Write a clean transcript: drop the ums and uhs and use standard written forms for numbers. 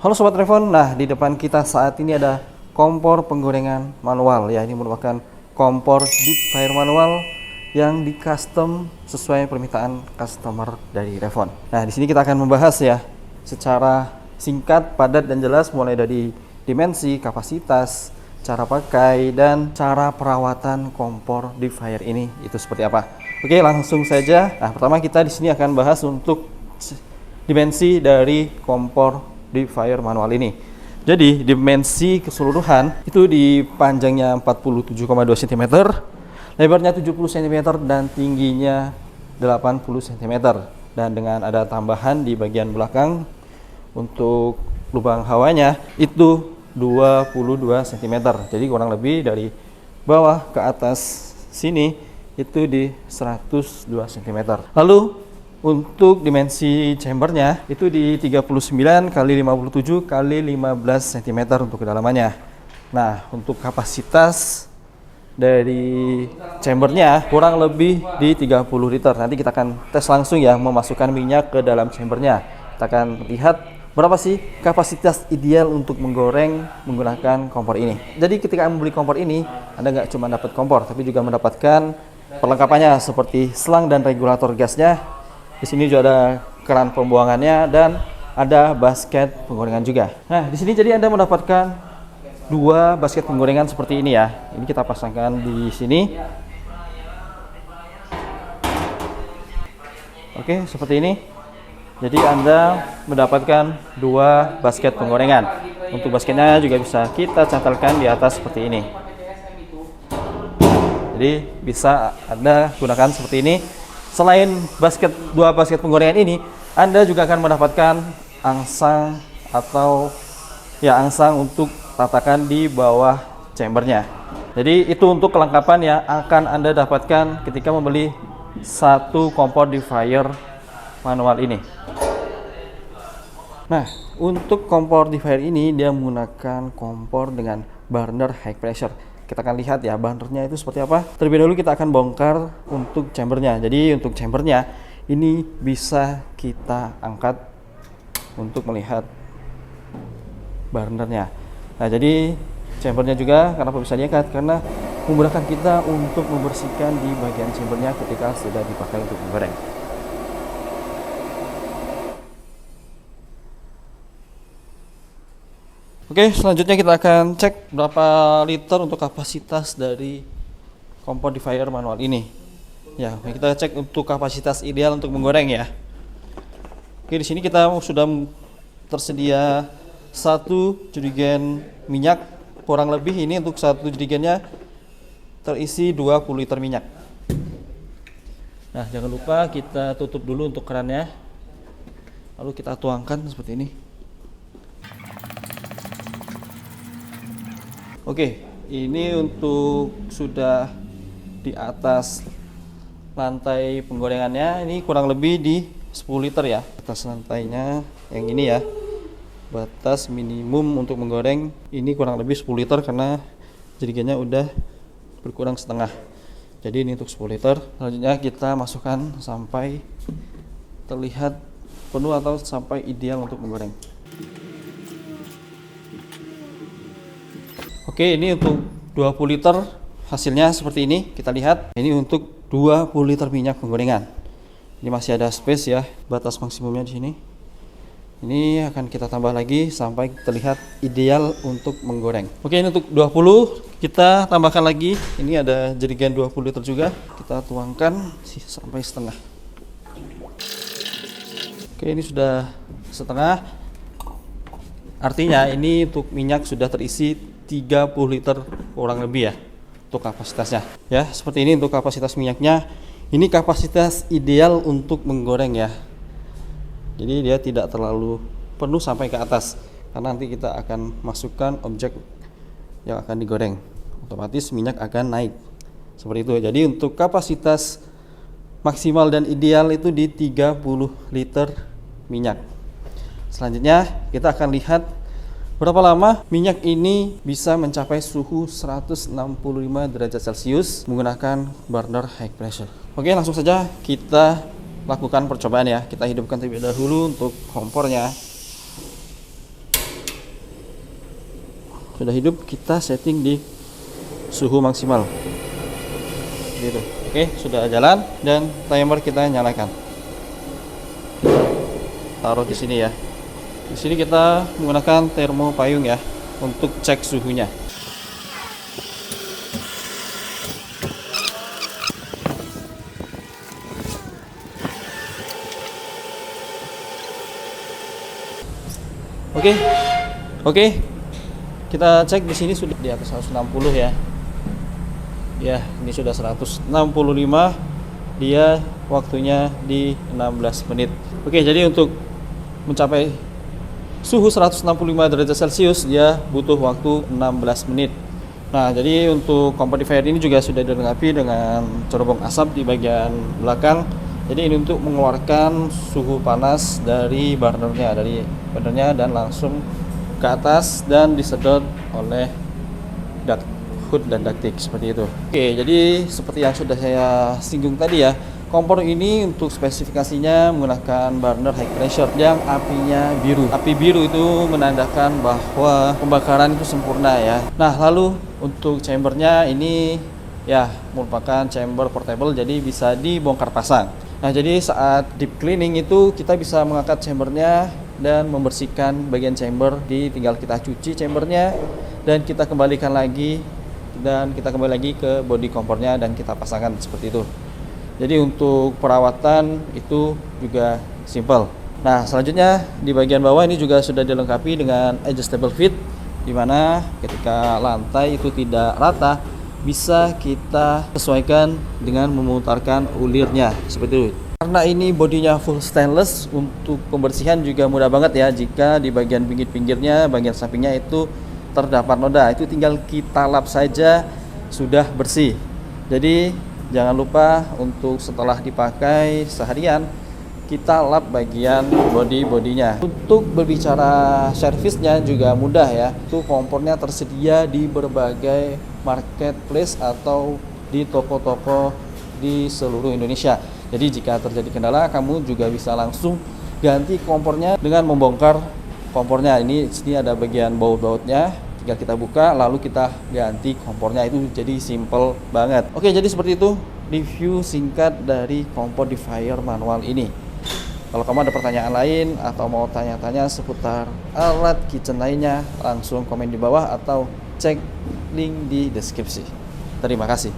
Halo Sobat Revon, nah di depan kita saat ini ada kompor penggorengan manual ya. Ini merupakan kompor deep fryer manual yang di custom sesuai permintaan customer dari Revon. Nah di sini kita akan membahas ya secara singkat, padat dan jelas mulai dari dimensi, kapasitas, cara pakai dan cara perawatan kompor deep fryer ini itu seperti apa. Oke, langsung saja. Nah pertama kita di sini akan bahas untuk dimensi dari kompor deep fryer manual ini. Jadi dimensi keseluruhan itu di panjangnya 47,2 cm, lebarnya 70 cm dan tingginya 80 cm. Dan dengan ada tambahan di bagian belakang untuk lubang hawanya itu 22 cm. Jadi kurang lebih dari bawah ke atas sini itu di 102 cm. Lalu untuk dimensi chambernya itu di 39 x 57 x 15 cm untuk kedalamannya. Nah, untuk kapasitas dari chambernya kurang lebih di 30 liter. Nanti kita akan tes langsung ya memasukkan minyak ke dalam chambernya. Kita akan lihat berapa sih kapasitas ideal untuk menggoreng menggunakan kompor ini. Jadi ketika membeli kompor ini, Anda nggak cuma dapat kompor, tapi juga mendapatkan perlengkapannya seperti selang dan regulator gasnya. Di sini juga ada keran pembuangannya dan ada basket penggorengan juga. Nah, di sini jadi Anda mendapatkan dua basket penggorengan seperti ini ya. Ini kita pasangkan di sini. Oke, seperti ini. Jadi Anda mendapatkan dua basket penggorengan. Untuk basketnya juga bisa kita cantelkan di atas seperti ini. Jadi bisa Anda gunakan seperti ini. Selain dua basket penggorengan ini, Anda juga akan mendapatkan angsang atau ya angsang untuk tatakan di bawah chambernya. Jadi itu untuk kelengkapan yang akan Anda dapatkan ketika membeli satu kompor deep fryer manual ini. Nah, untuk kompor deep fryer ini dia menggunakan kompor dengan burner high pressure. Kita akan lihat ya burnernya itu seperti apa. Terlebih dahulu kita akan bongkar untuk chambernya. Jadi untuk chambernya ini bisa kita angkat untuk melihat burnernya. Nah jadi chambernya juga kenapa bisa diangkat? Karena memudahkan kita untuk membersihkan di bagian chambernya ketika sudah dipakai untuk menggoreng. Oke, selanjutnya kita akan cek berapa liter untuk kapasitas dari kompor deep fryer manual ini. Ya, kita cek untuk kapasitas ideal untuk menggoreng ya. Oke, di sini kita sudah tersedia satu jerigen minyak. Kurang lebih ini untuk satu jerigennya terisi 20 liter minyak. Nah, jangan lupa kita tutup dulu untuk kerannya. Lalu kita tuangkan seperti ini. Oke, ini untuk sudah di atas lantai penggorengannya, ini kurang lebih di 10 liter ya. Atas lantainya yang ini ya, batas minimum untuk menggoreng ini kurang lebih 10 liter karena jerigennya udah berkurang setengah. Jadi ini untuk 10 liter. Selanjutnya kita masukkan sampai terlihat penuh atau sampai ideal untuk menggoreng. Oke, ini untuk 20 liter hasilnya seperti ini. Kita lihat, ini untuk 20 liter minyak penggorengan. Ini masih ada space ya, batas maksimumnya di sini. Ini akan kita tambah lagi sampai terlihat ideal untuk menggoreng. Oke, ini untuk 20 kita tambahkan lagi. Ini ada jerigen 20 liter juga. Kita tuangkan sampai setengah. Oke, ini sudah setengah. Artinya ini untuk minyak sudah terisi 30 liter kurang lebih ya untuk kapasitasnya ya. Seperti ini untuk kapasitas minyaknya. Ini kapasitas ideal untuk menggoreng ya. Jadi dia tidak terlalu penuh sampai ke atas karena nanti kita akan masukkan objek yang akan digoreng, otomatis minyak akan naik seperti itu. Jadi untuk kapasitas maksimal dan ideal itu di 30 liter minyak. Selanjutnya kita akan lihat berapa lama minyak ini bisa mencapai suhu 165 derajat Celcius menggunakan burner high pressure. Oke, langsung saja kita lakukan percobaan ya. Kita hidupkan terlebih dahulu untuk kompornya. sudah hidup, kita setting di suhu maksimal. Gitu. Oke, sudah jalan dan timer kita nyalakan. Taruh di sini ya. Di sini kita menggunakan termo payung ya untuk cek suhunya. Oke. Kita cek di sini sudah di atas 160 ya. Ya, ini sudah 165. Dia waktunya di 16 menit. Oke, jadi untuk mencapai suhu 165 derajat Celcius dia butuh waktu 16 menit. Nah, jadi untuk kompor deep fryer ini juga sudah dilengkapi dengan cerobong asap di bagian belakang. Jadi ini untuk mengeluarkan suhu panas dari burnernya, dan langsung ke atas dan disedot oleh duct hood dan ducting seperti itu. Oke, jadi seperti yang sudah saya singgung tadi ya, kompor ini untuk spesifikasinya menggunakan burner high pressure yang apinya biru. Api biru itu menandakan bahwa pembakaran itu sempurna ya. Nah, lalu untuk chambernya ini ya merupakan chamber portable, jadi bisa dibongkar pasang. Nah, jadi saat deep cleaning itu kita bisa mengangkat chambernya dan membersihkan bagian chamber. Tinggal kita cuci chambernya dan kita kembalikan lagi ke bodi kompornya dan kita pasangkan seperti itu. Jadi untuk perawatan itu juga simple. Nah, selanjutnya di bagian bawah ini juga sudah dilengkapi dengan adjustable feet, di mana ketika lantai itu tidak rata bisa kita sesuaikan dengan memutarkan ulirnya seperti itu. Karena ini bodinya full stainless, untuk pembersihan juga mudah banget ya. Jika di bagian pinggir-pinggirnya, bagian sampingnya itu terdapat noda, itu tinggal kita lap saja sudah bersih. Jadi jangan lupa untuk setelah dipakai seharian kita lap bagian bodinya. Untuk berbicara servisnya juga mudah ya. Itu kompornya tersedia di berbagai marketplace atau di toko-toko di seluruh Indonesia. Jadi jika terjadi kendala, kamu juga bisa langsung ganti kompornya dengan membongkar kompornya. Ini sini ada bagian baut-bautnya, tinggal kita buka lalu kita ganti kompornya. Itu jadi simple banget. Oke, jadi seperti itu review singkat dari kompor deep fryer manual ini. Kalau kamu ada pertanyaan lain atau mau tanya-tanya seputar alat kitchen lainnya, langsung komen di bawah atau cek link di deskripsi. Terima kasih.